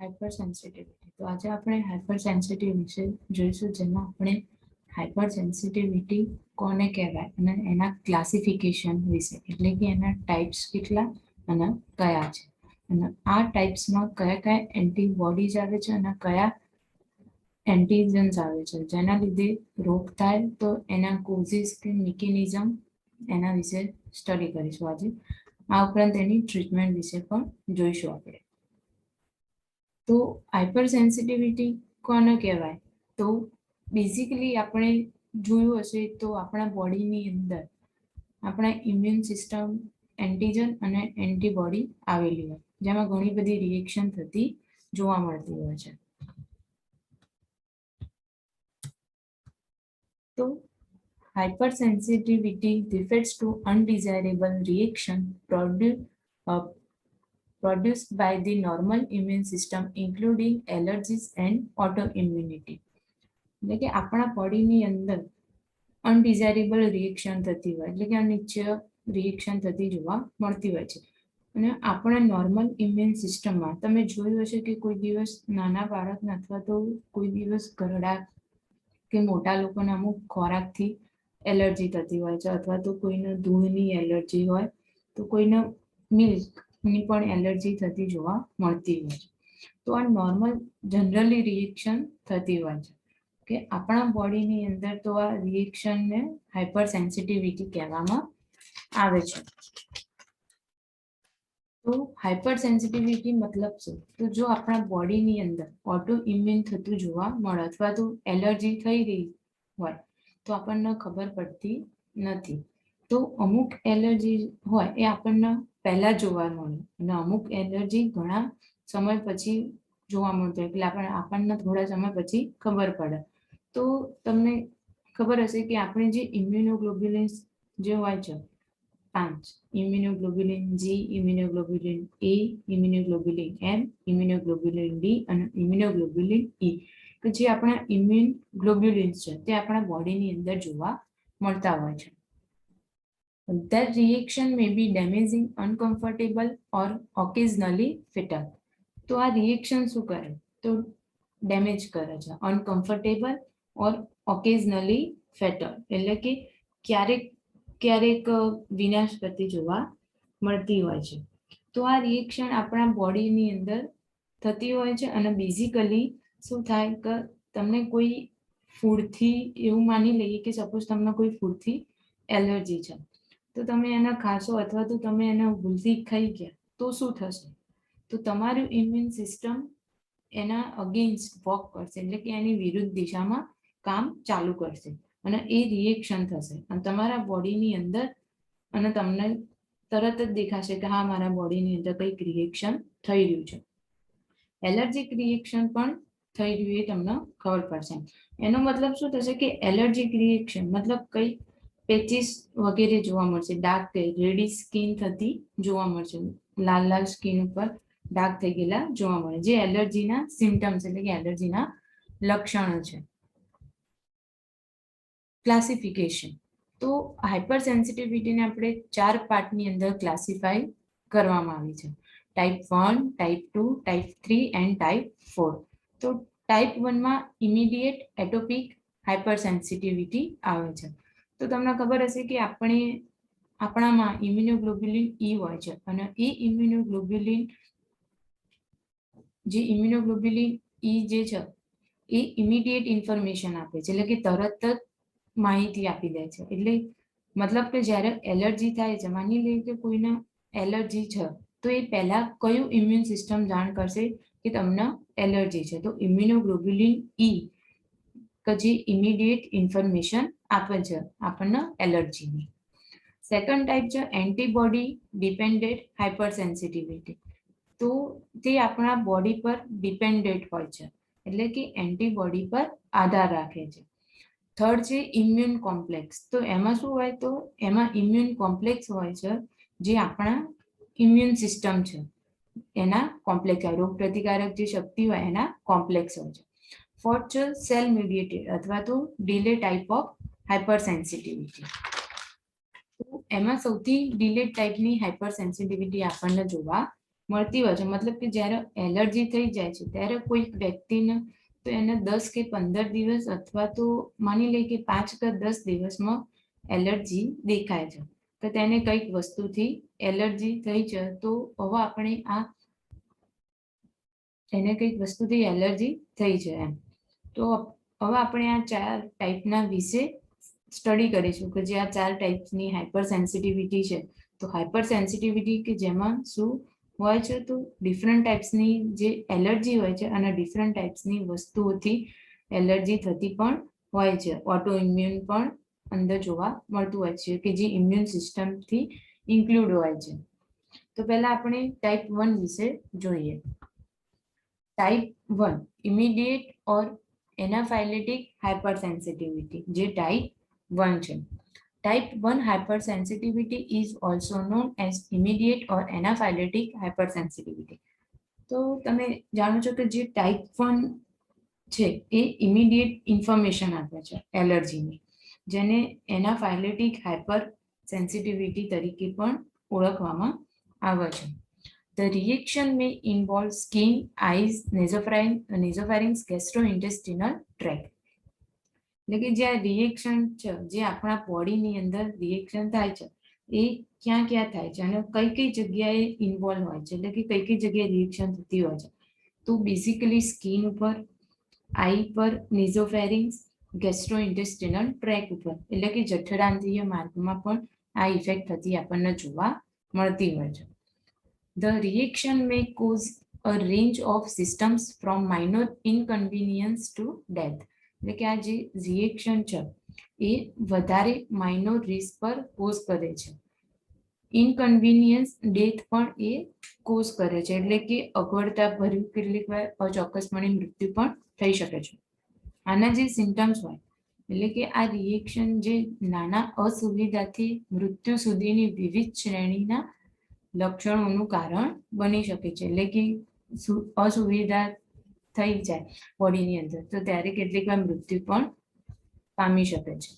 Hyper sensitivity. તો આજે આપણે હાઇપર સેન્સિટિવ વિશે જોઈશું, જેમાં આપણે હાઇપર સેન્સિટિવિટી કોને કહેવાય અને એના ક્લાસિફિકેશન વિશે, એટલે કે એના ટાઈપ્સ કેટલા અને કયા છે, અને આ ટાઈપ્સમાં કયા કયા એન્ટીબોડીઝ આવે છે અને કયા એન્ટીજન્સ આવે છે, જેના લીધે રોગ થાય તો એના કોઝિસ કે મિકેનિઝમ એના વિશે સ્ટડી કરીશું આજે. આ ઉપરાંત એની ટ્રીટમેન્ટ વિશે પણ જોઈશું આપણે. તો હાઇપર સેન્સિટિવિટી કોને કહેવાય? તો બેઝિકલી આપણે જોયું હશે તો આપણા બોડીની અંદર આપણા ઇમ્યુન સિસ્ટમ, એન્ટીજન અને એન્ટીબોડી આવેલી હોય, જેમાં ઘણી બધી રિએક્શન થતી જોવા મળતી હોય છે. તો hypersensitivity refers to undesirable reaction produced by the normal immune system, including allergies and autoimmunity. એટલે કે આપણા બોડીની અંદર અનડિઝાયરેબલ રિએક્શન થતી હોય, એટલે કે અનિચ્છનીય રિએક્શન થતી જોવા મળતી હોય છે. અને આપણા નોર્મલ ઇમ્યુન સિસ્ટમમાં તમે જોયું હશે કે કોઈ દિવસ નાના બાળકને અથવા તો કોઈ દિવસ ઘરડા કે મોટા લોકોને અમુક ખોરાકથી એલર્જી થતી હોય છે, અથવા તો કોઈને દૂધની એલર્જી હોય તો કોઈને મિલ્કની પણ એલર્જી થતી જોવા મળતી હોય છે. તો આ નોર્મલ જનરલી રિએક્શન થતી હોય છે કે આપણા બોડીની અંદર તો આ રિએક્શનને હાઇપર સેન્સિટિવિટી કહેવામાં આવે છે. તો હાઇપર સેન્સિટિવિટી મતલબ શું? તો જો આપણા બોડીની અંદર ઓટો ઇમ્યુન થતું જોવા મળે અથવા તો એલર્જી થઈ રહી હોય તો આપણને ખબર પડતી નથી. તો અમુક એલર્જી હોય એ આપણને પહેલા જોવા મળે અને અમુક એલર્જી ઘણા સમય પછી જોવા મળતો, એટલે આપણને થોડા સમય પછી ખબર પડે. તો તમને ખબર હશે કે આપણે જે ઇમ્યુનોગ્લોબ્યુલિન્સ જે હોય છે 5, ઇમ્યુનોગ્લોબ્યુલિન જી, ઇમ્યુનોગ્લોબ્યુલિન એ, ઇમ્યુનોગ્લોબ્યુલિન એમ, ઇમ્યુનોગ્લોબ્યુલિન ડી અને ઇમ્યુનોગ્લોબ્યુલિન ઈ, કે જે આપણા ઇમ્યુન ગ્લોબ્યુલિન્સ છે તે આપણા બોડીની અંદર જોવા મળતા હોય છે. That reaction may be damaging, uncomfortable or occasionally fatal. તો આ રિએક્શન શું કરે? તો ડેમેજ કરે છે, અનકમ્ફર્ટેબલ ઓર ઓકેઝનલી ફેટલ, એટલે કે ક્યારેક વિનાશ કરતી જોવા મળતી હોય છે. તો આ રિએક્શન આપણા બોડીની અંદર થતી હોય છે અને બેઝિકલી શું થાય કે તમને કોઈ ફૂડથી, એવું માની લઈએ કે સપોઝ તમને કોઈ ફૂડથી એલર્જી છે તો તમે એને ખાશો અથવા તો તમે એને ભૂલથી ખાઈ ગયા તો શું થશે? તો તમારું ઇમ્યુન સિસ્ટમ એના અગેન્સ્ટ વર્ક કરશે, એટલે કે એની વિરુદ્ધ દિશામાં કામ ચાલુ કરશે અને એ રિએક્શન થશે અને તમારા બોડીની અંદર, અને તમને તરત જ દેખાશે કે હા, મારા બોડીની અંદર કંઈક રિએક્શન થઈ રહ્યું છે. એલર્જીક રિએક્શન પણ થઈ રહ્યું એ તમને ખબર પડશે. એનો મતલબ શું થશે કે એલર્જીક રિએક્શન મતલબ કઈ પેચીસ વગેરે જોવા મળશે, ડાર્ક રેડી સ્કિન થતી જોવા મળશે, લાલ સ્કિન ઉપર ડાર્ક થઈ ગયેલા જોવા મળે, જે એલર્જીના સિમ્ટમ્સ એટલે કે એલર્જીના લક્ષણો છે. ક્લાસિફિકેશન. તો હાઇપર સેન્સિટિવિટીને આપણે 4 પાર્ટની અંદર ક્લાસિફાઈ કરવામાં આવી છે. Type 1, type 2, type 3 and type 4. તો ટાઈપ 1 માં ઇમિડિયેટ એટોપિક હાઇપર સેન્સિટિવિટી આવે છે. તો તમને ખબર હશે કે આપણામાં ઇમ્યુનોગ્લોબ્યુલિન ઈ હોય છે અને એ ઇમ્યુનોગ્લોબ્યુલિન ઈ જે છે એ ઇમિડિયેટ ઇન્ફોર્મેશન આપે છે, એટલે કે તરત જ માહિતી આપી દે છે. એટલે મતલબ કે જ્યારે એલર્જી થાય છે, માની લઈએ કે કોઈને એલર્જી છે તો એ પહેલા કયું ઇમ્યુન સિસ્ટમ જાણ કરશે કે તમને એલર્જી છે? તો ઇમ્યુનોગ્લોબ્યુલિન ઈ, કે જે ઇમિડિયેટ ઇન્ફોર્મેશન આપે છે આપણને એલર્જીની. સેકન્ડ ટાઈપ છે એન્ટીબોડી ડિપેન્ડેન્ટ હાઇપર સેન્સિટિવિટી. તો તે આપણા બોડી પર ડિપેન્ડેન્ટ હોય છે, એટલે કે એન્ટીબોડી પર આધાર રાખે છે. થર્ડ છે ઇમ્યુન કોમ્પ્લેક્સ. તો એમાં શું હોય? તો એમાં ઇમ્યુન કોમ્પ્લેક્સ હોય છે જે આપણા ઇમ્યુન સિસ્ટમ છે એના કોમ્પ્લેક્સ, રોગ પ્રતિકારક જે શક્તિ હોય એના કોમ્પ્લેક્સ હોય છે. ફોર્થ છે સેલ મીડિયેટેડ અથવા તો delay type of hyper sensitivity. તો એમાં સૌથી ડિલેડ ટાઈપની હાઇપર સેન્સિટિવિટી આપણને જોવા મળતી હોય છે, મતલબ કે જ્યારે એલર્જી થઈ જાય છે ત્યારે કોઈક વ્યક્તિને તો એને 10 કે 15 દિવસ અથવા તો માની લે કે 5 કે 10 દિવસમાં એલર્જી દેખાય છે, તો તેને કઈક વસ્તુથી એલર્જી થઈ છે. તો હવે આપણે એને કઈક વસ્તુથી એલર્જી થઈ છે એમ. તો હવે આપણે આ 4 ટાઈપના વિશે સ્ટડી કરીશું કે જે આ 4 ટાઈપની હાઇપર સેન્સિટિવિટી છે. તો હાઇપર સેન્સિટિવિટી કે જેમાં શું હોય છે, તો ડિફરન્ટ ટાઈપ્સની જે એલર્જી હોય છે અને ડિફરન્ટ ટાઈપ્સની વસ્તુઓથી એલર્જી થતી પણ હોય છે. ઓટો ઇમ્યુન પણ અંદર જોવા મળતું હોય છે કે જે ઇમ્યુન સિસ્ટમથી ઇન્ક્લુડ હોય છે. તો પહેલા આપણે ટાઈપ 1 વિશે જોઈએ. ટાઈપ 1 ઇમિડિયેટ ઓર એનાફાઇલેટિક હાઇપરસેન્સિટિવિટી, જે ટાઈપ 1 છે. Type 1 hypersensitivity is also known as immediate or anaphylatic hypersensitivity. તો તમે જાણો છો કે જે ટાઈપ 1 છે એ ઇમિડિયેટ ઇન્ફોર્મેશન આપે છે એલર્જીની, જેને એનાફાઇલેટિક હાઇપર સેન્સિટિવિટી તરીકે પણ ઓળખવામાં આવે છે. The reaction may involve skin, eyes, nasopharynx, gastrointestinal tract. એટલે કે જે રિએક્શન છે, જે આપણા બોડીની અંદર રિએક્શન થાય છે, એ ક્યાં ક્યાં થાય છે અને કઈ કઈ જગ્યાએ ઇન્વોલ્વ હોય છે, એટલે કે કઈ કઈ જગ્યાએ રિએક્શન થતી હોય છે. તો બેઝિકલી સ્કિન ઉપર, આઈ પર, નેઝોફેરિંગ્સ, ગેસ્ટ્રોઇન્ટેસ્ટિનલ ટ્રેક ઉપર, એટલે કે જઠરાંત્રિય માર્ગમાં પણ આ ઇફેક્ટ થતી આપણને જોવા મળતી હોય છે. The reaction may cause a range of symptoms from minor inconvenience to death. એટલે કે આ જે રિએક્શન છે એ વધારે માઇનોર રિસ્ક પર કોઝ કરે છે. ઇનકન્વીનિયન્સ ડેથ પણ એ કોઝ કરે છે, એટલે કે અગવડતા ભર્યું કેટલીક વાર અચોક્કસપણે મૃત્યુ પણ થઈ શકે છે. આના જે સિમ્ટમ્સ હોય, એટલે કે આ રિએક્શન જે નાના અસુવિધાથી મૃત્યુ સુધીની વિવિધ શ્રેણીના લક્ષણોનું કારણ બની શકે છે. એટલે કે અસુવિધા થઈ જાય બોડીની અંદર તો ત્યારે કેટલીક વાર મૃત્યુ પણ પામી શકે છે.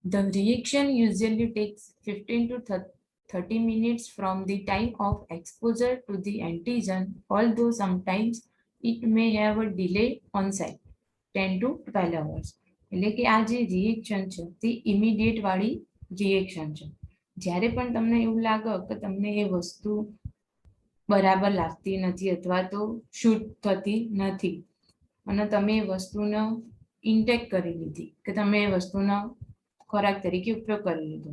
The reaction usually takes 15 to 30 minutes from the time of exposure to the antigen, although sometimes it may have a delay onset 10 to 12 hours. એટલે કે આ જે રિએક્શન છે તે ઇમિડિયેટ વાળી રિએક્શન છે. જ્યારે પણ તમને એવું લાગે કે તમને એ વસ્તુ બરાબર લાગતી નથી અથવા તો શૂટ થતી નથી અને તમે એ વસ્તુનો ઇન્ટેક કરી લીધી કે તમે એ વસ્તુનો ખોરાક તરીકે ઉપયોગ કરી લીધો,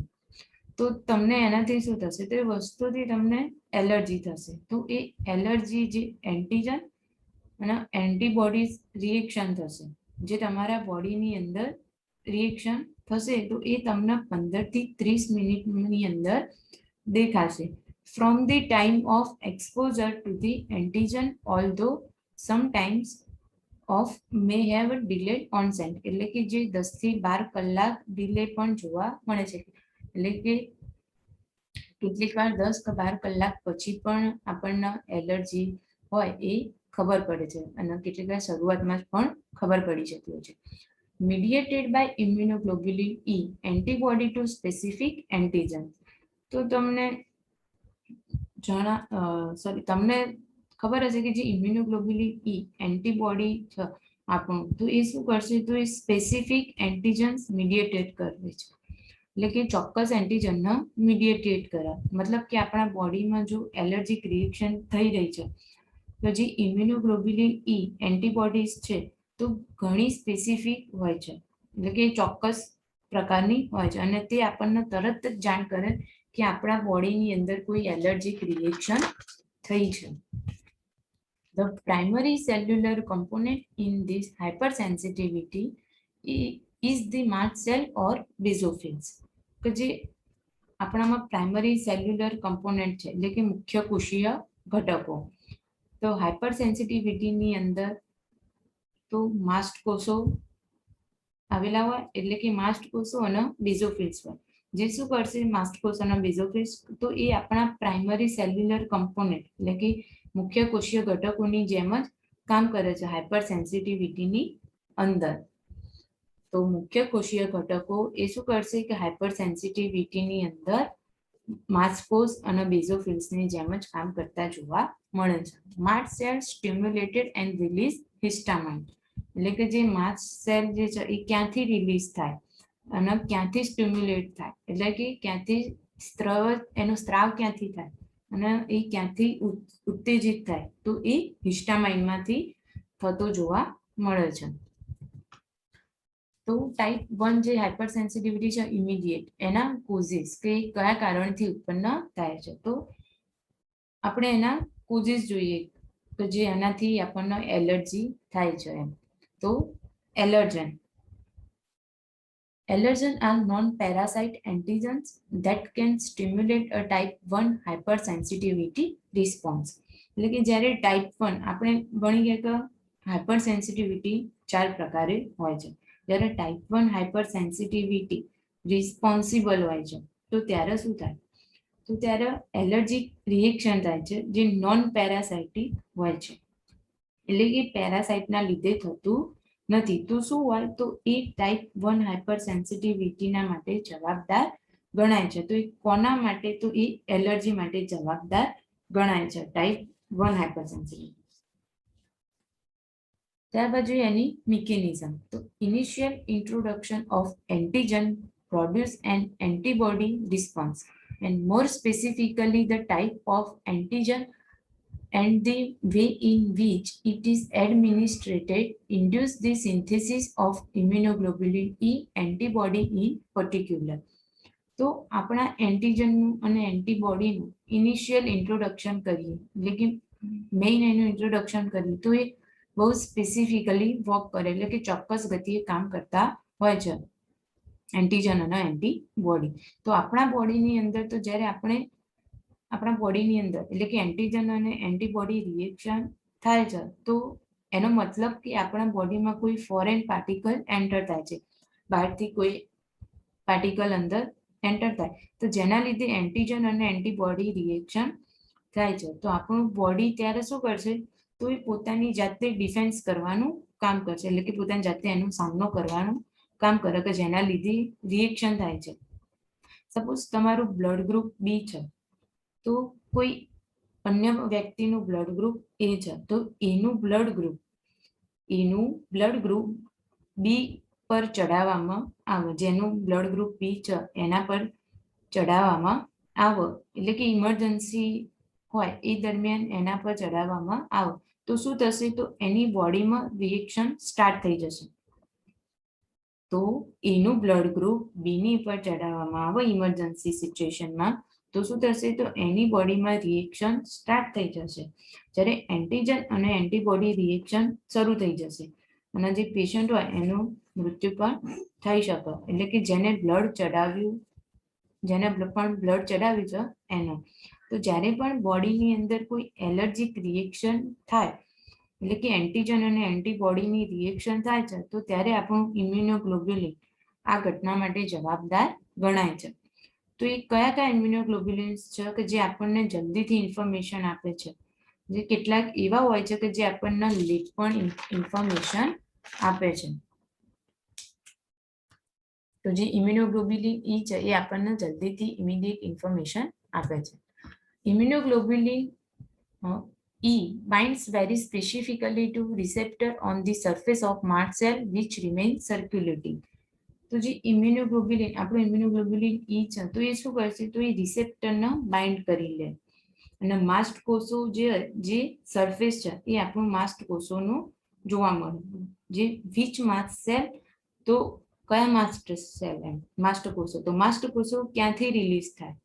તો તમને એનાથી શું થશે, તો એ વસ્તુથી તમને એલર્જી થશે. તો એ એલર્જી જે એન્ટીજન અને એન્ટીબોડીઝ રિએક્શન થશે, જે તમારા બોડીની અંદર રિએક્શન થશે, તો એ તમને 15 થી 30 મિનિટની અંદર દેખાશે. From the time of exposure to the antigen, although sometimes of may have a delayed onset, એટલે કે જે 10 થી 12 કલાક ડિલે પણ જોવા મળે છે. એટલે કે કેટલીક વાર 10 કે 12 કલાક પછી પણ આપણને એલર્જી હોય એ ખબર પડે છે અને કેટલીક વાર શરૂઆતમાં જ પણ ખબર પડી જતી હોય છે. Mediated by immunoglobulin E, antibody to specific antigen. તો તમને તમને ખબર હશે કે જે ઇમ્યુનોગ્લોબ્યુલિન ઈ એન્ટીબોડી છે આપણું, તો એ શું કરશે, તો એ સ્પેસિફિક એન્ટીજન્સ મીડિયેટેડ કરે છે. એટલે કે ચોક્કસ એન્ટીજનને મીડિયેટેડ કરે, મતલબ કે આપણા બોડીમાં જો એલર્જીક રિએક્શન થઈ રહી છે તો જે ઇમ્યુનોગ્લોબ્યુલિન ઈ એન્ટીબોડીઝ છે તો ઘણી સ્પેસિફિક હોય છે, એટલે કે ચોક્કસ પ્રકારની હોય છે અને તે આપણને તરત જ જાણ કરે કે આપણા બોડીની અંદર કોઈ એલર્જીક રિએક્શન થઈ છે. The primary cellular component in this hypersensitivity is the mast cell or basophils. કે જે આપણામાં પ્રાઇમરી સેલ્યુલર કમ્પોનન્ટ છે, એટલે કે મુખ્ય કોષીય ઘટકો. તો હાઇપર સેન્સિટિવિટીની અંદર તો માસ્ટ કોષો આવેલા હોય, એટલે કે માસ્ટ કોષો અને બેઝોફિલ્સ હોય. જે શું કરશે, માસ્ટ કોષ અને બેઝોફિલ્સ, તો એ આપણા પ્રાઇમરી સેલ્યુલર કમ્પોનન્ટ એટલે કે મુખ્ય કોષીય ઘટકોની જેમ જ કામ કરે છે હાઇપર સેન્સિટિવિટીની અંદર. તો મુખ્ય કોષીય ઘટકો એ શું કરશે કે હાઇપર સેન્સિટિવિટીની અંદર માસ્કોસ અને બેઝોફિલ્સની જેમ જ કામ કરતા જોવા મળે છે. માસ્ટ સેલ સ્ટિમ્યુલેટેડ એન્ડ રિલીઝ હિસ્ટામાઇન, એટલે કે જે માસ્ટ સેલ જે છે એ ક્યાંથી રિલીઝ થાય અને ક્યાંથી સ્ટિમ્યુલેટ થાય, એટલે કે ક્યાંથી એનો સ્ત્રાવ ક્યાંથી થાય અને એ ક્યાંથી ઉત્તેજિત થાય, તો એ હિસ્ટામાઇનમાંથી થતો જોવા મળે છે. તો ટાઈપ 1 જે હાઇપર સેન્સિટિવિટી છે ઇમિડિયેટ, એના કોઝિસ કે કયા કારણથી ઉત્પન્ન થાય છે. તો આપણે એના કોઝિસ જોઈએ તો જે એનાથી આપણને એલર્જી થાય છે એમ. તો allergen are non-parasite antigens that can stimulate a type 1 hypersensitivity response. એટલે કે જ્યારે ટાઈપ 1 આપણે ભણી ગયા કે હાઇપર સેન્સિટિવિટી 4 પ્રકારે હોય છે. જ્યારે ટાઈપ 1 હાઇપર સેન્સિટિવિટી રિસ્પોન્સિબલ હોય છે તો ત્યારે શું થાય, તો ત્યારે એલર્જીક રિએક્શન થાય છે જે નોન પેરાસાઇટિક હોય છે, એટલે કે પેરાસાઇટના લીધે થતું નથી. તો શું હોય, તો એ ટાઈપ 1 હાઇપર સેન્સિટિવિટીના માટે જવાબદાર ગણાય છે. તો એ કોના માટે, તો એ એલર્જી માટે જવાબદાર ગણાય છે ટાઈપ 1 હાઇપર સેન્સિટિવિટી. ત્યારબાદ જોઈએ એની મિકેનિઝમ. તો initial introduction of antigen produce an antibody response and more specifically the type of antigen and the way in which it is administered induce the synthesis of immunoglobulin E antibody in particular. તો આપણા એન્ટીજનનું અને એન્ટીબોડીનું initial introduction કરીએ, એટલે કે main એનું introduction કરીએ તો એ બહુ સ્પેસિફિકલી વર્ક કરે, એટલે કે ચોક્કસ ગતિએ કામ કરતા હોય છે એન્ટીજન અને એન્ટીબોડી. તો આપણા બોડીની અંદર, તો જ્યારે આપણા બોડીની અંદર એટલે કે એન્ટીજન અને એન્ટીબોડી રિએક્શન થાય છે, તો એનો મતલબ કે આપણા બોડીમાં કોઈ ફોરેન પાર્ટિકલ એન્ટર થાય છે, બહારથી કોઈ પાર્ટિકલ અંદર એન્ટર થાય, તો જેના લીધે એન્ટીજન અને એન્ટીબોડી રિએક્શન થાય છે. તો આપણું બોડી ત્યારે શું કરશે, તો એ પોતાની જાતે ડિફેન્સ કરવાનું કામ કરશે, એટલે કે પોતાની જાતે એનો સામનો કરવાનું કામ કરે કે જેના લીધે રિએક્શન થાય છે. સપોઝ તમારું બ્લડ ગ્રુપ બી છે, તો કોઈ અન્ય વ્યક્તિનું બ્લડ ગ્રુપ એ છે, તો એનું બ્લડ ગ્રુપ બી પર ચડાવવામાં આવે, જેનું બ્લડ ગ્રુપ બી છે એના પર ચડાવવામાં આવે, એટલે કે ઇમરજન્સી હોય એ દરમિયાન એના પર ચડાવવામાં આવે, તો શું થશે, તો એની બોડીમાં રિએક્શન સ્ટાર્ટ થઈ જશે. તો એનું બ્લડ ગ્રુપ બીની પર ચડાવવામાં આવે ઇમરજન્સી સિચ્યુએશનમાં, તો શું થશે, તો એની બોડીમાં રિએક્શન સ્ટાર્ટ થઈ જશે. જ્યારે એન્ટીજન અને એન્ટીબોડી રિએક્શન શરૂ થઈ જશે અને જે પેશન્ટ હોય એનું મૃત્યુ પણ થઈ શકે, એટલે કે જેને બ્લડ ચડાવ્યું છે એનો. તો જ્યારે પણ બોડીની અંદર કોઈ એલર્જીક રિએક્શન થાય, એટલે કે એન્ટીજન અને એન્ટીબોડીની રિએક્શન થાય છે, તો ત્યારે આપણું ઇમ્યુનોગ્લોબ્યુલિન આ ઘટના માટે જવાબદાર ગણાય છે. તો એ કયા ઇમ્યુનોગ્લોબ્યુલિન્સ છે કે જે આપણને જલ્દીથી ઇન્ફોર્મેશન આપે છે, જે કેટલાક એવા હોય છે કે જે આપણને લેટ પણ ઇન્ફોર્મેશન આપે છે. તો જે ઇમ્યુનોગ્લોબ્યુલિન ઈ છે એ આપણને જલ્દીથી ઇમિડિયેટ ઇન્ફોર્મેશન આપે છે. Immunoglobulin E binds very specifically to receptor on the surface of mast cell which remain circulating. તો જે ઇમ્યુનોગ્લોબ્યુલિન, આપણું ઇમ્યુનોગ્લોબ્યુલિન ઈ છે, તો એ શું કરશે, તો એ રિસેપ્ટરને બાઇન્ડ કરી લે અને માસ્ટ કોષો જે સરફેસ છે એ આપણું માસ્ટ કોષોનું જોવા મળે, જે વિચ માસ્ટ સેલ, તો કયા માસ્ટ સેલ, એમ માસ્ટ કોષો, તો માસ્ટ કોષો ક્યાંથી રિલીઝ થાય,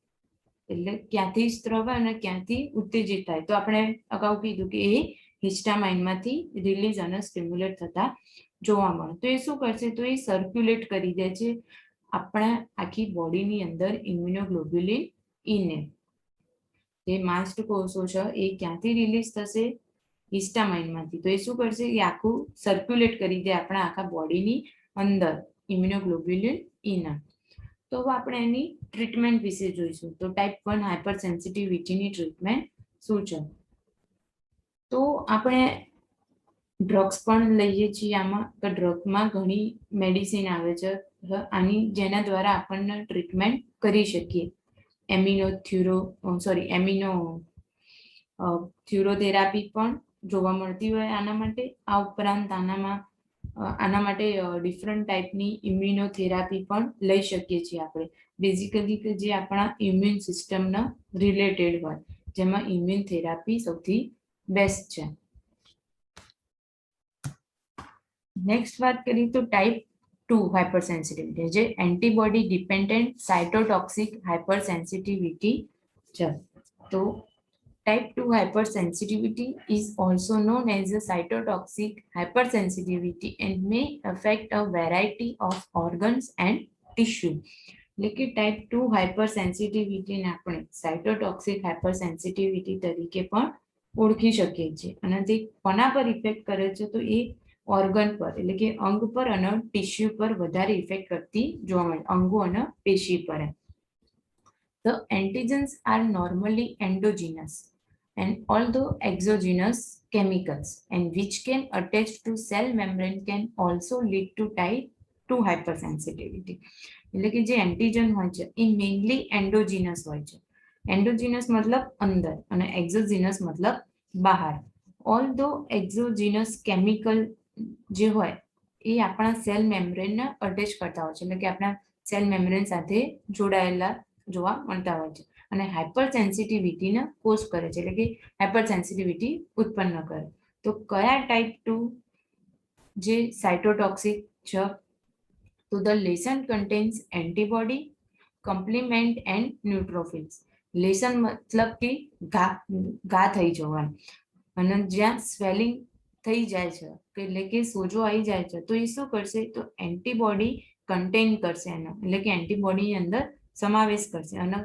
એટલે ક્યાંથી સ્ત્રાવ અને ક્યાંથી ઉત્તેજિત થાય, તો આપણે અગાઉ કીધું કે એ હિસ્ટામાઇનમાંથી રિલીઝ અને સ્ટિમ્યુલેટ થતા જોવા મળે. તો એ શું કરશે, તો એ સર્ક્યુલેટ કરી દે છે આપણા આખી બોડીની અંદર ઇમ્યુનોગ્લોબ્યુલિન ઈને. જે માસ્ટ કોષો છે એ ક્યાંથી રિલીઝ થશે, હિસ્ટામાઇનમાંથી. તો એ શું કરશે, એ આખું સર્ક્યુલેટ કરી દે આપણા આખા બોડીની અંદર ઇમ્યુનોગ્લોબ્યુલિન ઈના. તો હવે આપણે એની ટ્રીટમેન્ટ વિશે જોઈશું. તો ટાઈપ 1 હાઇપર સેન્સિટિવિટીની ટ્રીટમેન્ટ શું છે, તો આપણે ડ્રગ્સ પણ લઈએ છીએ આમાં, તો ડ્રગમાં ઘણી મેડિસિન આવે છે આની, જેના દ્વારા આપણને ટ્રીટમેન્ટ કરી શકીએ. એમિનો થ્યુરોથેરાપી પણ જોવા મળતી હોય આના માટે. આ ઉપરાંત આના માટે ડિફરન્ટ ટાઈપની ઇમ્યુનોથેરાપી પણ લઈ શકીએ છીએ આપણે. બેઝિકલી કે જે આપણા ઇમ્યુન સિસ્ટમના રિલેટેડ હોય, જેમાં ઇમ્યુન થેરાપી સૌથી બેસ્ટ છે. નેક્સ્ટ વાત કરીએ તો ટાઈપ 2 હાઇપર સેન્સિટિવિટી, જે એન્ટીબોડી ડિપેન્ડન્ટ સાયટોટોક્સિક હાઇપર સેન્સિટિવિટી છે. તો type 2 hypersensitivity is also known as a cytotoxic hypersensitivity and may affect a variety of organs and tissue. એટલે કે ટાઈપ 2 હાઇપરસેન્સિટિવિટીને આપણે સાયટોટોક્સિક હાઇપરસેન્સિટિવિટી તરીકે પણ ઓળખી શકીએ છીએ. અને તે કોના પર ઇફેક્ટ કરે છે? તો એ ઓર્ગન પર, એટલે કે અંગ પર અને ટિશ્યુ પર વધારે ઇફેક્ટ કરતી જોવા મળે, અંગો અને પેશી પર. The antigens are normally endogenous and although exogenous chemicals and which can attach to cell membrane can also lead to type 2 hypersensitivity. એટલે કે જે એન્ટીજન હોય છે એ મેઇનલી એન્ડોજીનસ હોય છે. એન્ડોજીનસ મતલબ અંદર અને એક્ઝોજીનસ મતલબ બહાર. ઓલ્ધો એક્ઝોજીનસ કેમિકલ જે હોય એ આપણા સેલ મેમ્બ્રેનને અટેચ કરતા હોય છે, એટલે કે આપણા સેલ મેમ્બ્રેન સાથે જોડાયેલા જોવા મળતા હોય છે અને હાઇપર સેન્સિટિવિટીને કોઝ કરે છે, એટલે કે હાઇપર સેન્સિટિવિટી ઉત્પન્ન કરે. તો કયા ટાઈપ 2 જે સાયટોટોક્સિક છે? તો the lesion contains antibody, complement and neutrophils. Lesion મતલબ કે ઘા થઈ જવાનું, અને જ્યાં સ્વેલિંગ થઈ જાય છે, એટલે કે સોજો આવી જાય છે, તો એ શું કરશે? તો એન્ટીબોડી કન્ટેન કરશે એનો, એટલે કે એન્ટીબોડીની અંદર સમાવેશ કરશે અને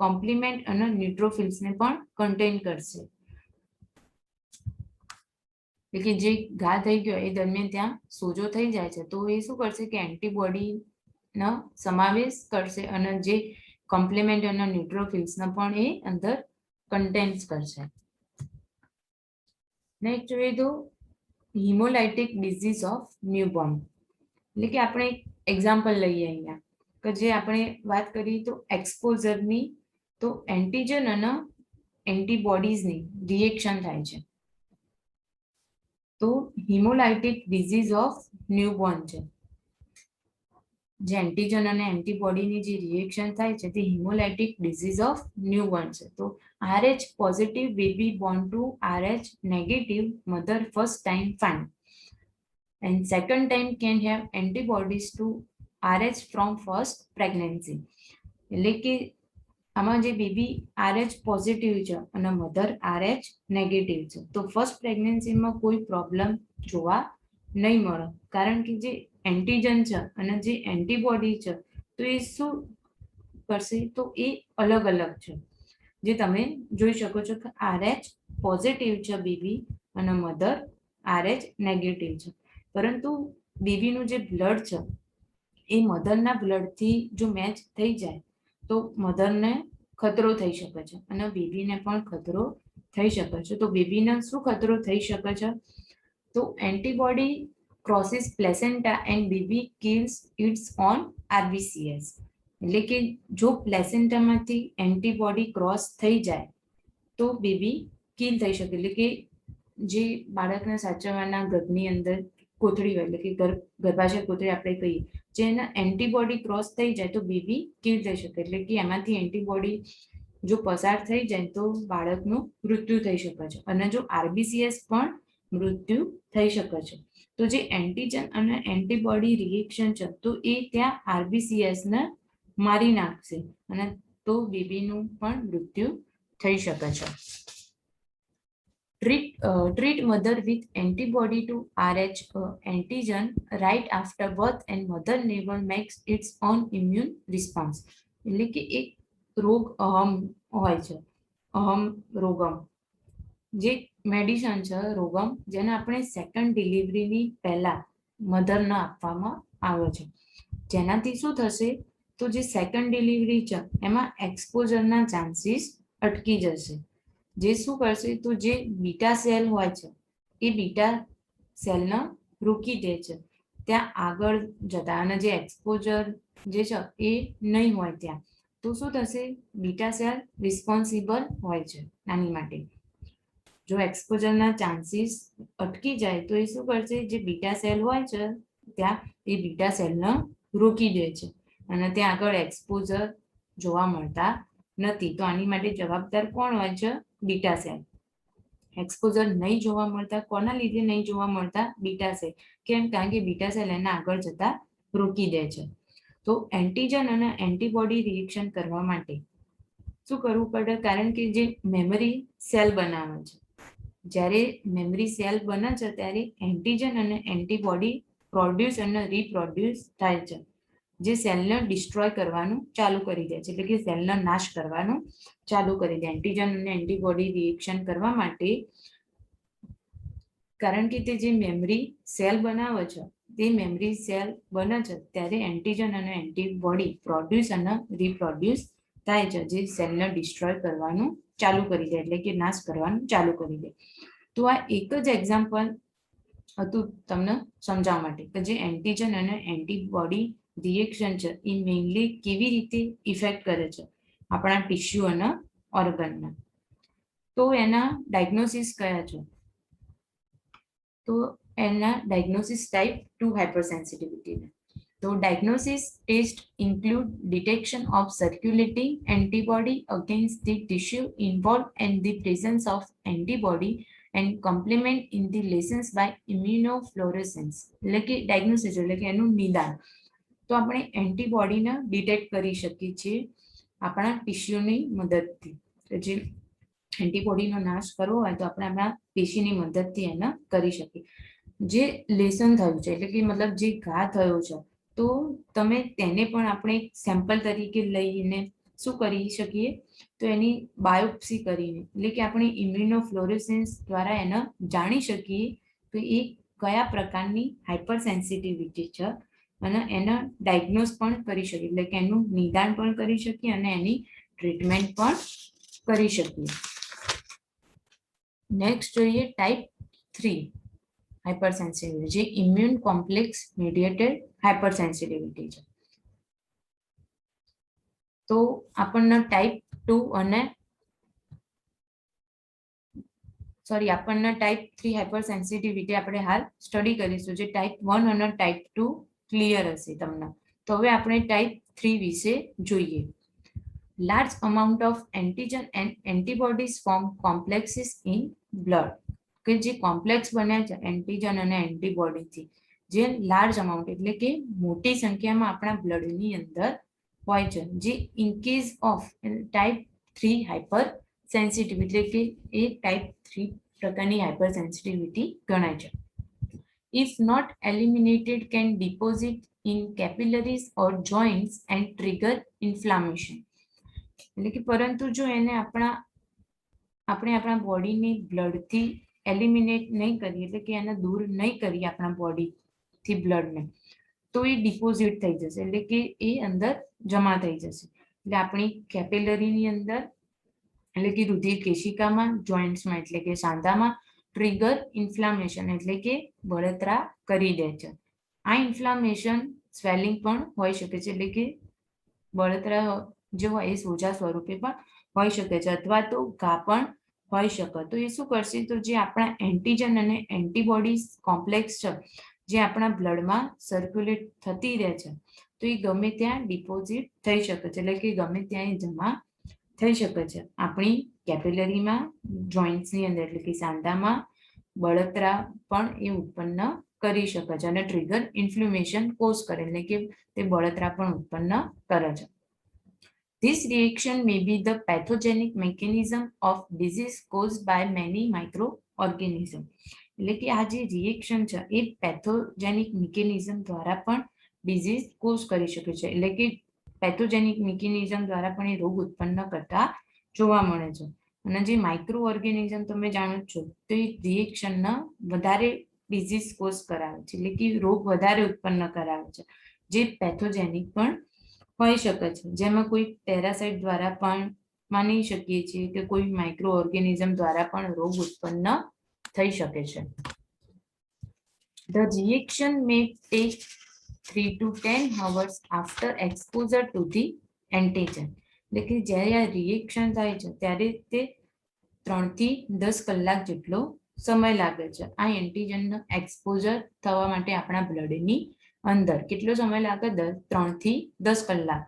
કોમ્પ્લિમેન્ટ અને ન્યુટ્રોફિલ્સને પણ કન્ટેન કરશે. એટલે કે જે ઘા થઈ ગયો એ દરમિયાન ત્યાં સોજો થઈ જાય છે, તો એ શું કરશે? કે એન્ટીબોડીનો સમાવેશ કરશે અને જે કોમ્પ્લિમેન્ટ અને ન્યુટ્રોફિલ્સને પણ એ અંદર કન્ટેન્સ કરશે. નેક્સ્ટ જોઈએ તો હિમોલાઇટિક ડિઝીઝ ઓફ ન્યૂબોર્ન. એટલે કે આપણે એક એક્ઝામ્પલ લઈએ અહીંયા, કે જે આપણે વાત કરીએ તો એક્સપોઝરની, તો એન્ટીજન અને એન્ટીબોડીઝની રિએક્શન થાય છે. તો હિમોલાઇટિક ડિઝીઝ ઓફ ન્યૂબોર્ન છે, જે એન્ટીજન અને એન્ટીબોડીની જે રિએક્શન થાય છે તે હિમોલાઇટિક ડિઝીઝ ઓફ ન્યૂબોર્ન છે. તો RH positive baby born to RH negative mother first time find and second time can have antibodies to RH from first pregnancy. એટલે કે આમાં જે બેબી RH પોઝિટિવ છે અને મધર RH નેગેટિવ છે, તો ફર્સ્ટ પ્રેગ્નન્સીમાં કોઈ પ્રોબ્લેમ જોવા નહીં મળે, કારણ કે જે એન્ટીજન છે અને જે એન્ટીબોડી છે તો એ શું કરશે? તો એ અલગ અલગ છે. જે તમે જોઈ શકો છો કે RH પોઝિટિવ છે બેબી અને મધર RH નેગેટિવ છે, પરંતુ બેબીનું જે બ્લડ છે એ મધરના બ્લડથી જો મેચ થઈ જાય તો મધરને ખતરો થઈ શકે છે અને બેબીને પણ ખતરો થઈ શકે છે. તો બેબીને શું ખતરો થઈ શકે છે? તો antibody crosses placenta and baby kills its own RBCS. એટલે કે જો પ્લેસેન્ટામાંથી એન્ટીબોડી ક્રોસ થઈ જાય તો બેબી કિલ થઈ શકે, એટલે કે જે બાળકને સાચવવાના ગર્ભની અંદર કોથળી હોય, એટલે કે ગર્ભાશય કોથળી આપણે કહીએ, જેના એન્ટીબોડી ક્રોસ થઈ જાય તો બેબી કિલ થઈ શકે, એટલે કે એમાંથી એન્ટીબોડી જો પસાર થઈ જાય તો બાળકનું મૃત્યુ થઈ શકે છે અને જો RBCS પણ મૃત્યુ થઈ શકે છે. તો જે એન્ટીજન અને એન્ટીબોડી રિએક્શન છે તો એ ત્યાં RBCS ને મારી નાખશે અને તો બેબીનું પણ મૃત્યુ થઈ શકે છે. Treat mother with antibody to RH antigen right after birth and mother never makes its own immune response. એટલે કે એક રોગ અહમ હોય છે, અહમ રોગમ, જે મેડિસન છે રોગમ, જેને આપણે સેકન્ડ ડિલિવરીની પહેલા મધરને આપવામાં આવે છે. જેનાથી શું થશે? તો જે સેકન્ડ ડિલિવરી છે એમાં એક્સપોઝરના ચાન્સીસ અટકી જશે. જે શું કરશે? તો જે બીટા સેલ હોય છે એ બીટા સેલને રોકી દે છે ત્યાં આગળ જતા, અને જે એક્સપોઝર જે છે એ નહીં હોય ત્યાં, તો શું થશે? બીટા સેલ રિસ્પોન્સિબલ હોય છે આની માટે. જો એક્સપોઝરના ચાન્સીસ અટકી જાય તો એ શું કરશે? જે બીટા સેલ હોય છે ત્યાં એ બીટા સેલને રોકી દે છે અને ત્યાં આગળ એક્સપોઝર જોવા મળતા નથી. તો આની માટે જવાબદાર કોણ હોય છે? Beta cell. એક્સપોઝર નહીં જોવા મળતા, કોના લીધે નહીં જોવા મળતા? Beta cell. કેમ? કારણ કે બીટા સેલ એને આગળ જતા રોકી દે છે. તો એન્ટીજન અને એન્ટીબોડી રિએક્શન કરવા માટે શું કરવું પડે? કારણ કે જે મેમરી સેલ બનાવે છે, જ્યારે મેમરી સેલ બને છે ત્યારે એન્ટીજન અને એન્ટીબોડી પ્રોડ્યુસ અને રીપ્રોડ્યુસ થાય છે, જે સેલને ડિસ્ટ્રોય કરવાનું ચાલુ કરી દે છે, એટલે કે સેલનો નાશ કરવાનું ચાલુ કરી દે. એન્ટીજન અને એન્ટીબોડી રિએક્શન કરવા માટે, કારણ કે તે જે મેમરી સેલ બનાવે છે, તે મેમરી સેલ બને છે ત્યારે એન્ટીજન અને એન્ટીબોડી પ્રોડ્યુસ અને રીપ્રોડ્યુસ થાય છે, જે સેલને ડિસ્ટ્રોય કરવાનું ચાલુ કરી દે, એટલે કે નાશ કરવાનું ચાલુ કરી દે. તો આ એક જ એક્ઝામ્પલ હતું તમને સમજાવવા માટે કે જે એન્ટીજન અને એન્ટીબોડી રિએક્શન છે એ મેઇનલી કેવી રીતે ઇફેક્ટ કરે છે આપણા ટિશ્યુ અને ઓર્ગનને. તો એના ડાયગ્નોસિસ કયા છે? તો એના ડાયગ્નોસિસ ટાઈપ 2 હાઇપરસેન્સિટિવિટીના. તો diagnosis test include detection of circulating antibody against the tissue involved and the presence of antibody and complement in the lesions by immunofluorescence. એટલે કે ડાયગ્નોસિસ એટલે કે એનું નિદાન. તો આપણે એન્ટીબોડીને ડિટેક્ટ કરી શકીએ છીએ આપણા ટિશ્યુની મદદથી. જે એન્ટીબોડીનો નાશ કરવો હોય તો આપણે આપણા પેશીની મદદથી એને કરી શકીએ. જે લેસન થયું છે એટલે કે મતલબ જે ઘા થયો છે, તો તમે તેને પણ આપણે સેમ્પલ તરીકે લઈને શું કરી શકીએ? તો એની બાયોપ્સી કરીને, એટલે કે આપણે ઇમ્યુનોફ્લોરેસન્સ દ્વારા એને જાણી શકીએ તો એ કયા પ્રકારની હાઇપર સેન્સિટિવિટી છે અને એને ડાયગ્નોઝ પણ કરી શકીએ, એટલે કે એનું નિદાન પણ કરી શકીએ અને એની ટ્રીટમેન્ટ પણ કરી શકીએ. નેક્સ્ટ જોઈએ ટાઈપ 3 હાઇપરસેન્સિટિવિટી, જે ઇમ્યુન કોમ્પ્લેક્સ મીડિયેટેડ હાઇપરસેન્સિટિવિટી છે. તો આપણને ટાઈપ 2 અને આપણને ટાઈપ 3 હાઇપરસેન્સિટિવિટી આપણે હાલ સ્ટડી કરીશું. જે ટાઈપ 1 અને ટાઈપ 2 ક્લિયર હશે તમને. તો હવે આપણે ટાઈપ 3 વિશે જોઈએ. Large amount of antigen and antibodies form complexes in blood. કે જે કોમ્પ્લેક્સ બન્યા છે એન્ટીજન અને એન્ટીબોડીથી, જે લાર્જ અમાઉન્ટ એટલે કે મોટી સંખ્યામાં આપણા બ્લડની અંદર હોય છે, જે in case of type 3 hyper sensitivity એટલે કે એ ટાઈપ 3 પ્રકારની હાઇપર સેન્સિટિવિટી ગણાય છે. If not eliminated, can deposit in capillaries or joints and trigger inflammation. એટલે કે પરંતુ જો એને આપણે આપણા બોડીની બ્લડથી એલિમિનેટ નહીં કરીએ, એટલે કે એને દૂર નહીં કરીએ આપણા બોડીથી બ્લડને, તો એ ડિપોઝિટ થઈ જશે, એટલે કે એ અંદર જમા થઈ જશે. એટલે આપણી કેપિલરીની અંદર, એટલે કે રુધિર કેશિકામાં, જોઇન્ટ્સમાં એટલે કે સાંધામાં, ટ્રિગર ઇન્ફ્લામેશન એટલે કે બળતરા કરી દે છે. આ ઇન્ફ્લામેશન સ્વેલિંગ પણ હોઈ શકે છે, એટલે કે બળતરા જે હોય એ સોજા સ્વરૂપે પણ હોઈ શકે છે, અથવા તો ઘા પણ હોઈ શકે. તો એ શું કરશે? તો જે આપણા એન્ટીજન અને એન્ટીબોડી કોમ્પ્લેક્સ છે, જે આપણા બ્લડમાં સર્ક્યુલેટ થતી રહે છે, તો એ ગમે ત્યાં ડિપોઝિટ થઈ શકે છે, એટલે કે ગમે ત્યાં જમા થઈ શકે છે. આપણી કેપિલરીમાં, જોઇન્ટ્સની અંદર એટલે કે સાંધામાં બળતરા પણ એ ઉત્પન્ન કરી શકે છે અને ટ્રિગર ઇન્ફ્લેમેશન કોઝ કરે, એટલે કે તે બળતરા પણ ઉત્પન્ન કરે છે. This reaction may be the pathogenic mechanism of disease caused by many microorganisms. એટલે કે આ જે રિએક્શન છે એ પેથોજેનિક મિકેનિઝમ દ્વારા પણ ડિઝીઝ કોઝ કરી શકે છે, એટલે કે પેથોજેનિક મિકેનિઝમ દ્વારા પણ એ રોગ ઉત્પન્ન કરતા જોવા મળે છે. અને જે માઇક્રો ઓર્ગેનિઝમ તમે જાણો છો તો એ રિએક્શનને વધારે ડિઝીઝ કોઝ કરાવે છે, એટલે કે રોગ વધારે ઉત્પન્ન કરાવે છે, જે પેથોજેનિક પણ હોઈ શકે છે. જેમાં કોઈ પેરાસાઇટ દ્વારા પણ માની શકીએ છીએ કે કોઈ માઇક્રો ઓર્ગેનિઝમ દ્વારા પણ રોગ ઉત્પન્ન થઈ શકે છે. The reaction may take 3 to 10 hours after exposure to the antigen. એટલે કે જ્યારે આ રિએક્શન થાય છે ત્યારે તે 3 થી 10 કલાક જેટલો સમય લાગે છે આ એન્ટીજનનો એક્સપોઝર થવા માટે આપણા બ્લડની અંદર. કેટલો સમય લાગે? 3 થી 10 કલાક.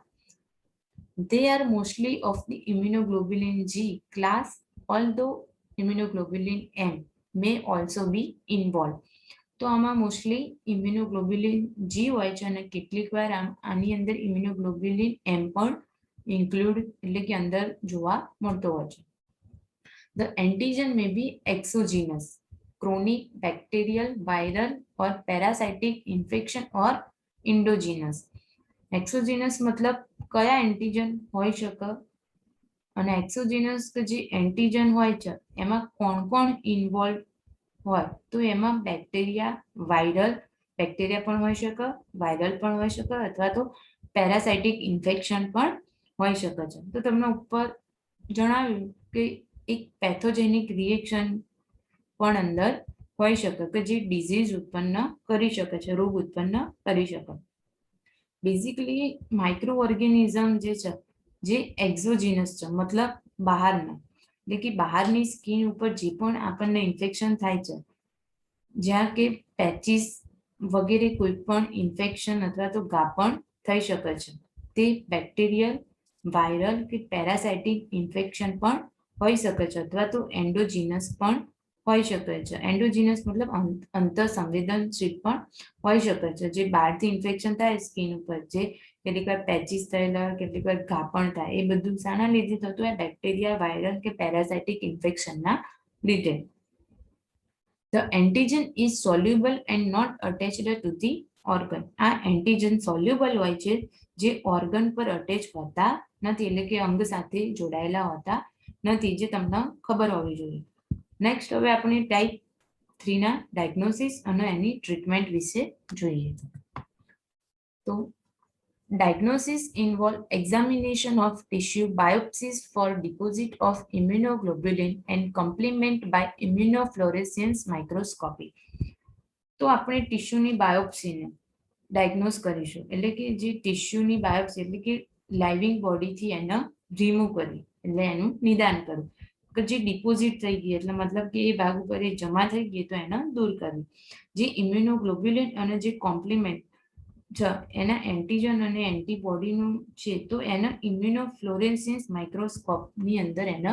They are mostly of the immunoglobulin G class, although immunoglobulin M may also be involved. તો આમાં મોસ્ટલી ઇમ્યુનોગ્લોબ્યુલિન જી હોય છે અને કેટલીક વાર આની અંદર ઇમ્યુનોગ્લોબ્યુલિન એમ પણ ઇન્ક્લુડ એટલે કે અંદર જોવા મળતો હોય છે. The antigen may be exogenous, chronic, bacterial, viral or parasitic infection or endogenous. Exogenous મતલબ કયા એન્ટીજન હોઈ શકે અને એક્સોજીનસ કે જે એન્ટીજન હોય છે એમાં કોણ કોણ ઇન્વોલ્વ હોય તો એમાં બેક્ટેરિયા, વાયરલ, બેક્ટેરિયા પણ હોઈ શકે, વાયરલ પણ હોઈ શકે અથવા તો પેરાસાઇટિક ઇન્ફેક્શન પણ હોઈ શકે છે. તો તમને ઉપર જણાવ્યું કે એક પેથોજેનિક રિએક્શન પણ અંદર હોઈ શકે કે જે ડિઝીઝ ઉત્પન્ન કરી શકે છે, રોગ ઉત્પન્ન કરી શકે. બેઝિકલી માઇક્રો ઓર્ગેનિઝમ જે છે જે એક્ઝોજીનસ છે મતલબ બહારના, એટલે કે બહારની સ્કિન ઉપર જે પણ આપણને ઇન્ફેક્શન થાય છે જ્યાં કે પેચીસ વગેરે કોઈ પણ ઇન્ફેક્શન અથવા તો ઘા પણ થઈ શકે છે. તે બેક્ટેરિયલ, વાયરલ કે પેરાસાઇટિક ઇન્ફેક્શન પણ હોઈ શકે છે અથવા તો એન્ડોજીનસ પણ હોઈ શકે છે. એન્ડોજીનસ મતલબ અંતઃસંવેદનશીલ પણ હોઈ શકે છે. જે બહારથી ઇન્ફેક્શન થાય સ્કિન ઉપર, જે કેટલીક વાર પેચીસ થયેલા, કેટલીક વાર ઘા પણ થાય, એ બધું શાના લીધે થતું હોય? બેક્ટેરિયા, વાયરલ કે પેરાસાઇટિક ઇન્ફેક્શનના લીધે. The antigen is soluble and not attached to the organ. આ એન્ટીજન સોલ્યુબલ હોય છે જે ઓર્ગન પર અટેચ હોતા નથી, એટલે કે અંગ સાથે જોડાયેલા હોતા નથી, જે તમને ખબર હોવી જોઈએ. નેક્સ્ટ હવે આપણે ટાઈપ 3 ના ડાયગ્નોસિસ અને એની ટ્રીટમેન્ટ વિશે જોઈએ. તો diagnosis involve examination of tissue biopsies for deposit of immunoglobulin and complement by immunofluorescence microscopy. તો આપણે ટિશ્યુની બાયોપ્સીને ડાયગ્નોઝ કરીશું, એટલે કે જે ટિશ્યુની બાયોપ્સી એટલે કે લાઇવિંગ બોડીથી એને રિમૂવ કરી એટલે એનું નિદાન કરવું કે જે ડિપોઝિટ થઈ ગઈ એટલે મતલબ કે એ ભાગ ઉપર એ જમા થઈ ગઈ તો એને દૂર કરવી. જે ઇમ્યુનોગ્લોબ્યુલિન અને જે કોમ્પ્લિમેન્ટ એના એન્ટીજન અને એન્ટીબોડીનું છે તો એના ઇમ્યુનોફ્લોરેસન્સ માઇક્રોસ્કોપની અંદર એને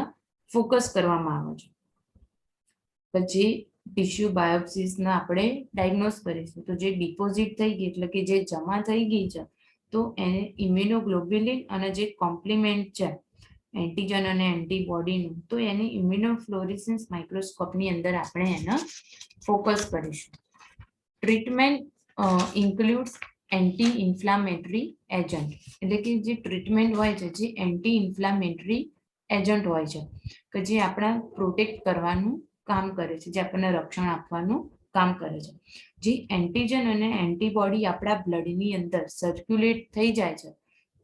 ફોકસ કરવામાં આવે છે. પછી ટિશ્યુ બાયોપ્સીસના આપણે ડાયગ્નોઝ કરીશું. તો જે ડિપોઝિટ થઈ ગઈ એટલે કે જે જમા થઈ ગઈ છે તો એને ઇમ્યુનોગ્લોબ્યુલિન અને જે કોમ્પ્લિમેન્ટ છે એન્ટીજન અને એન્ટીબોડીનું તો એને ઇમ્યુનોફ્લોરેસન્સ માઇક્રોસ્કોપની અંદર આપણે એને ફોકસ કરીશું. Treatment includes anti inflammatory agent, એટલે કે જે ટ્રીટમેન્ટ હોય છે જે એન્ટી ઇન્ફ્લામેટરી એજન્ટ હોય છે કે જે આપણા પ્રોટેક્ટ કરવાનું કામ કરે છે, જે આપણને રક્ષણ આપવાનું કામ કરે છે. જે એન્ટીજન અને એન્ટીબોડી આપણા બ્લડની અંદર સર્ક્યુલેટ થઈ જાય છે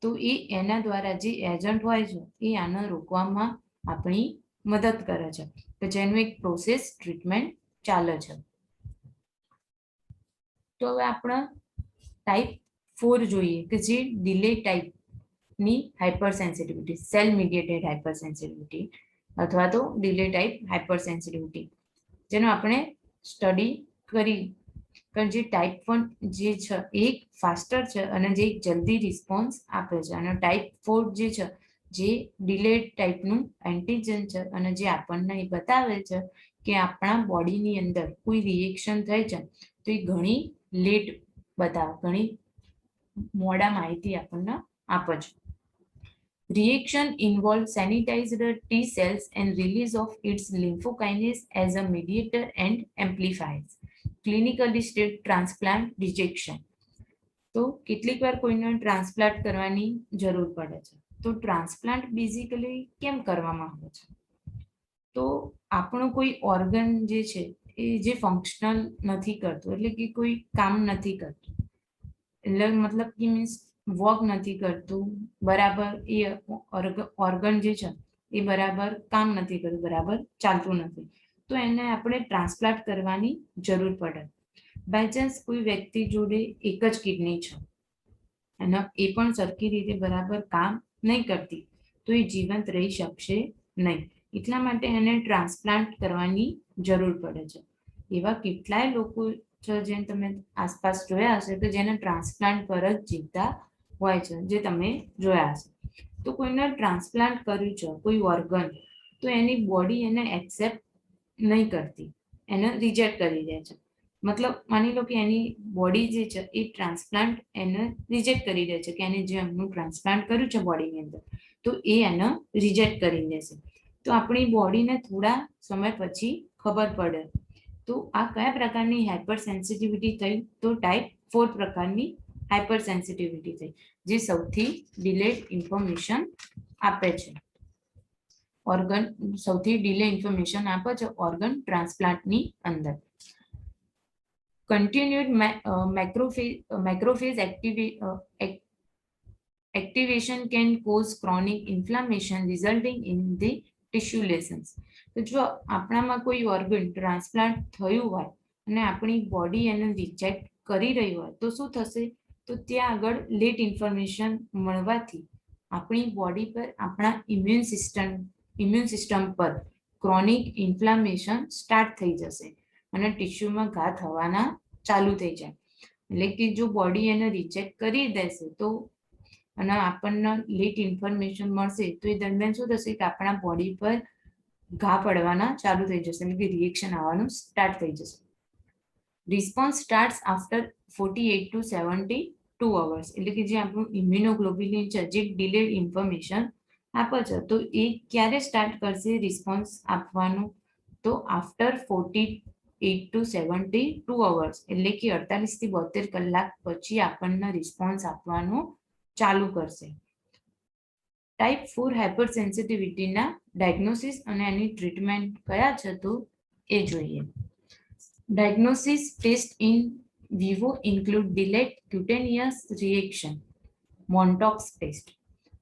તો એ એના દ્વારા જે એજન્ટ હોય છે એ આને રોકવામાં આપણી મદદ કરે છે કે જેનું એક પ્રોસેસ ટ્રીટમેન્ટ ચાલે છે. તો હવે આપણે ટાઈપ 4 જોઈએ કે જે ડિલે ટાઈપની hypersensitivity, cell mediated hypersensitivity અથવા તો ડિલે ટાઈપ હાઇપર સેન્સિટિવિટી, જેનો આપણે સ્ટડી કરી. પણ જે ટાઈપ 1 જે છે એ ફાસ્ટર છે અને જે જલ્દી રિસ્પોન્સ આપે છે, અને ટાઈપ 4 જે છે જે ડિલેડ ટાઈપનું એન્ટીજન છે અને જે આપણને એ બતાવે છે કે આપણા બોડીની અંદર કોઈ રિએક્શન થઈ છે તો એ ઘણી લેટ બતાવે, ઘણી મોડા માહિતી આપણને આપે છે. Reaction involves sanitized T cells and release of its lymphokinase as a mediator and amplifiers. Clinically state transplant rejection. તો કેટલીક વાર કોઈને ટ્રાન્સપ્લાન્ટ કરવાની જરૂર પડે છે. તો ટ્રાન્સપ્લાન્ટ બેઝિકલી કેમ કરવામાં આવે છે? તો આપણું કોઈ ઓર્ગન જે છે એ જે ફંક્શનલ નથી કરતું, એટલે કે કોઈ કામ નથી કરતું, એટલે મતલબ કે મીન્સ વર્ક નથી કરતું બરાબર, એ ઓર્ગન જે છે એ બરાબર કામ નથી કરતું, બરાબર ચાલતું નથી, તો એને આપણે ટ્રાન્સપ્લાન્ટ કરવાની જરૂર પડે. બાય ચાન્સ કોઈ વ્યક્તિ જોડે એક જ કિડની છે અને એ પણ સરખી રીતે બરાબર કામ નહીં કરતી, તો એ જીવંત રહી શકશે નહીં. એટલા માટે એને ટ્રાન્સપ્લાન્ટ કરવાની જરૂર પડે છે. એવા કેટલાય લોકો છે જેને તમે આસપાસ જોયા હશે કે જેને ટ્રાન્સપ્લાન્ટ પર જ જીવતા હોય છે, જે તમે જોયા હશે. તો કોઈને ટ્રાન્સપ્લાન્ટ કર્યું છે કોઈ ઓર્ગન, તો એની બોડી એને એક્સેપ્ટ નહીં કરતી, એને રિજેક્ટ કરી દે છે. મતલબ માની લો કે એની બોડી જે છે એ ટ્રાન્સપ્લાન્ટ એને રિજેક્ટ કરી દે છે કે એને જે એમનું ટ્રાન્સપ્લાન્ટ કર્યું છે બોડીની અંદર, તો એ એને રિજેક્ટ કરી દેશે. તો આપણી બોડીને થોડા સમય પછી ખબર પડે. તો આ કયા પ્રકારની હાઇપર સેન્સિટિવિટી થઈ? તો ટાઈપ 4 પ્રકારની હાઇપર સેન્સિટિવિટી થઈ, જે સૌથી ડિલેડ ઇન્ફોર્મેશન આપે છે. ઓર્ગન સૌથી ડિલે ઇન્ફોર્મેશન આપે છે ઓર્ગન ટ્રાન્સપ્લાન્ટની અંદર. continued macrophage activation can cause chronic inflammation resulting in the tissue lesions. તો જો આપણામાં કોઈ ઓર્ગન ટ્રાન્સપ્લાન્ટ થયું હોય અને આપણી બોડી એને રિજેક્ટ કરી રહી હોય તો શું થશે? તો ત્યાં આગળ લેટ ઇન્ફોર્મેશન મળવાથી આપણી બોડી પર, આપણા ઇમ્યુન સિસ્ટમ પર ક્રોનિક ઇન્ફ્લામેશન સ્ટાર્ટ થઈ જશે અને ટિશ્યુમાં ઘા થવાના ચાલુ થઈ જાય. એટલે કે જો બોડી એને રિજેક્ટ કરી દેશે તો અને આપણને લેટ ઇન્ફોર્મેશન મળશે તો એ દરમિયાન શું થશે કે આપણા બોડી પર ઘા પડવાના ચાલુ થઈ જશે, એટલે કે રિએક્શન આવવાનું સ્ટાર્ટ થઈ જશે. Response starts after 48 to 72 hours. એટલે કે જે આપણું ઇમ્યુનોગ્લોબ્યુલિન છે, જે ડિલેડ ઇન્ફોર્મેશન આપે છે, તો એ ક્યારે સ્ટાર્ટ કરશે રિસ્પોન્સ આપવાનું? તો આફ્ટર 48 to 72 hours, એટલે કે 48 થી 72 કલાક પછી આપણને રિસ્પોન્સ આપવાનું ચાલુ કરશે. ટાઈપ 4 હાઇપર સેન્સિટિવિટીના ડાયગ્નોસિસ અને એની ટ્રીટમેન્ટ કયા છે તો એ જોઈએ. Diagnosis test in vivo include delayed cutaneous reaction, Mantoux test.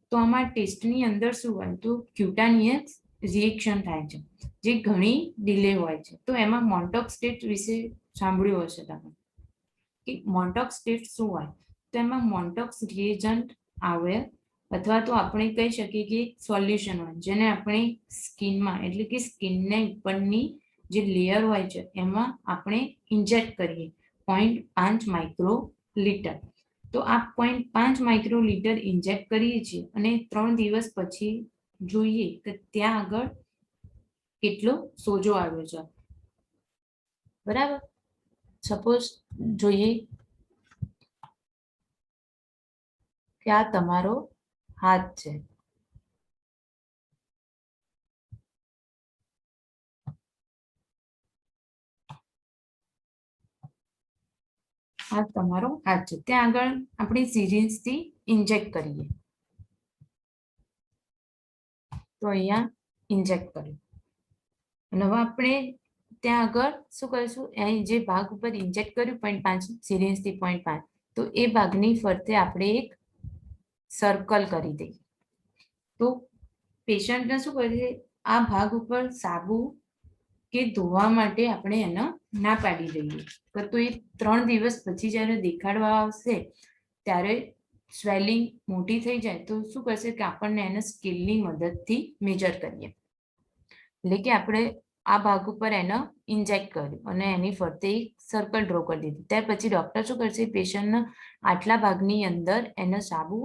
તો આમાં ટેસ્ટની અંદર શું હોય? તો ક્યુટાનિયસ રિએક્શન થાય છે, જે ઘણી ડિલે હોય છે. તો એમાં મોન્ટોક્સ ટેસ્ટ વિશે સાંભળ્યું હશે તમે કે મોન્ટોક્સ ટેસ્ટ શું હોય? તો એમાં મોન્ટોક્સ રિએજન્ટ આવે, અથવા તો આપણે કહી શકીએ કે સોલ્યુશન હોય, જેને આપણે સ્કિનમાં, એટલે કે સ્કિનને ઉપરની જે લેયર હોય છે એમાં આપણે ઇન્જેક્ટ કરીએ 0.5 માઇક્રોલીટર. તો આ 0.5 માઇક્રોલીટર ઇન્જેક્ટ કરીએ છીએ અને 3 દિવસ પછી જોઈએ કે ત્યાં આગળ કેટલો સોજો આવ્યો છે. બરાબર. સપોઝ જોઈએ કે આ તમારો હાથ છે. આ તમારો હાથ છે, ત્યાં આગળ આપણે સિરિંજથી ઇન્જેક્ટ કરીએ. તો અહીંયા ઇન્જેક્ટ કર્યું અને હવે આપણે ત્યાં આગળ શું કરીશું? અહીં જે ભાગ ઉપર ઇન્જેક્ટ કર્યું 0.5 સિરિંજથી 0.5, તો એ ભાગની ફરતે આપણે એક સર્કલ કરી દઈએ. તો પેશન્ટને શું કરીએ? આ ભાગ ઉપર સાબુ કે ધોવા માટે આપણે એને ના પાડી દઈએ. તો એ 3 દિવસ પછી જ્યારે દેખાડવા આવશે ત્યારે સ્વેલિંગ મોટી થઈ જાય તો શું કરશે કે આપણને એને સ્કેલની મદદથી મેજર કરીએ. એટલે કે આપણે આ ભાગ ઉપર એને ઇન્જેક્ટ કર્યું અને એની ફરતે એક સર્કલ ડ્રો કરી દીધી. ત્યાર પછી ડોક્ટર શું કરશે? પેશન્ટને આટલા ભાગની અંદર એને સાબુ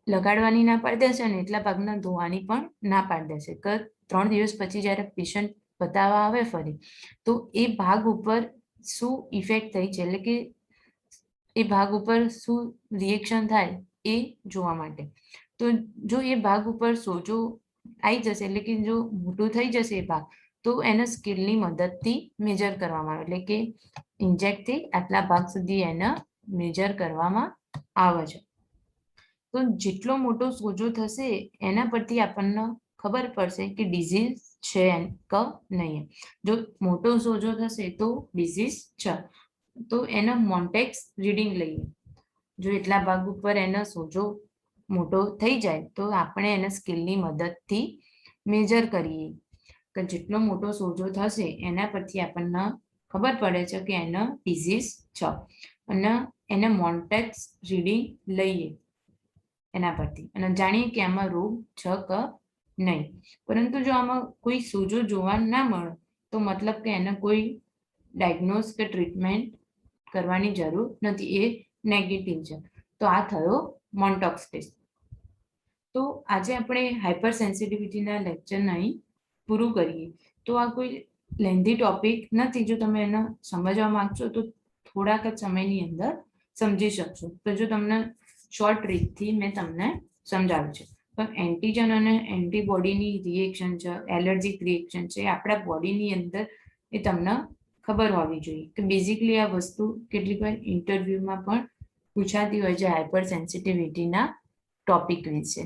લગાડવાની ના પાડી દેશે અને એટલા ભાગના ધોવાની પણ ના પાડી દેશે. કે 3 દિવસ પછી જ્યારે પેશન્ટ બતાવવા આવે ફરી, તો એ ભાગ ઉપર શું ઇફેક્ટ થઈ છે, એટલે કે એ ભાગ ઉપર શું રિએક્શન થાય એ જોવા માટે. તો જો એ ભાગ ઉપર સોજો આવી જશે, એટલે કે જો મોટું થઈ જશે એ ભાગ, તો એને સ્કેલની મદદથી મેજર કરવામાં આવે, એટલે કે ઇન્જેક્ટથી આટલા ભાગ સુધી એને મેજર કરવામાં આવે છે. તો જેટલો મોટો સોજો થશે એના પરથી આપણને ખબર પડશે કે ડિઝીઝ છે કે નહીં. જો મોટો સોજો થશે તો ડિઝીઝ છે. તો એનો મોન્ટેક્સ રીડિંગ લઈએ. જો એટલા ભાગ ઉપર એનો સોજો મોટો થઈ જાય તો આપણે એને સ્કેલની મદદથી મેજર કરીએ કે જેટલો મોટો સોજો થશે એના પરથી આપણને ખબર પડે છે કે એનો ડિઝીઝ છે અને એને મોન્ટેક્સ રીડિંગ લઈએ. એના પરથી અને જાણીએ કે આમાં રોગ છે કે નહીં. પરંતુ જો આમાં કોઈ સોજો જોવા ના મળે તો મતલબ કે એને કોઈ ડાયગ્નોઝ કે ટ્રીટમેન્ટ કરવાની જરૂર નથી, એ નેગેટિવ છે. તો આ થયો મોન્ટોક્સ ટેસ્ટ. તો આજે આપણે હાઇપર સેન્સિટિવિટીના લેક્ચર અહીં પૂરું કરીએ. તો આ કોઈ લેન્ધી ટોપિક નથી, જો તમે એને સમજવા માંગશો તો થોડાક જ સમયની અંદર સમજી શકશો. તો જો તમને શોર્ટ ટ્રીકથી મેં તમને સમજાવ્યું છે. પણ એન્ટીજન અને એન્ટીબોડીની રિએક્શન છે, એલર્જીક રિએક્શન છે, આપણા બોડીની અંદર એ તમને ખબર હોવી જોઈએ કે બેઝિકલી આ વસ્તુ કેટલીક વાર ઇન્ટરવ્યુમાં પણ પૂછાતી હોય છે હાઇપર સેન્સિટિવિટીના ટોપિક વિશે.